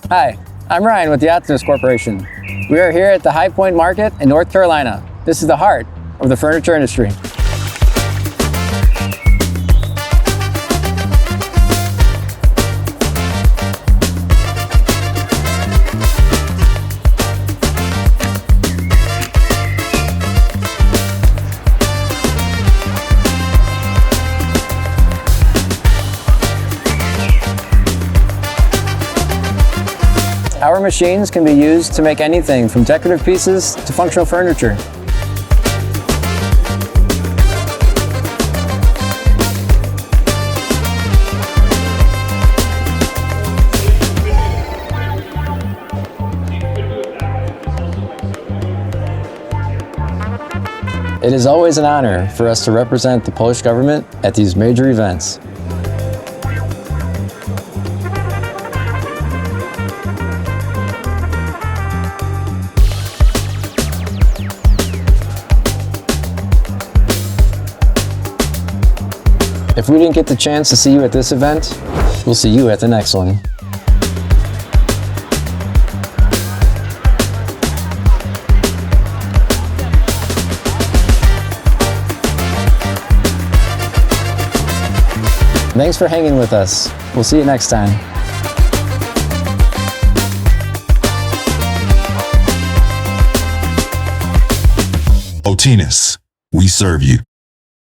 Hi, I'm Ryan with the Otinus Corporation. We are here at the High Point Market in North Carolina. This is the heart of the furniture industry. Our machines can be used to make anything from decorative pieces to functional furniture. It is always an honor for us to represent the Polish government at these major events. If we didn't get the chance to see you at this event, we'll see you at the next one. Thanks for hanging with us. We'll see you next time. Otinus, we serve you.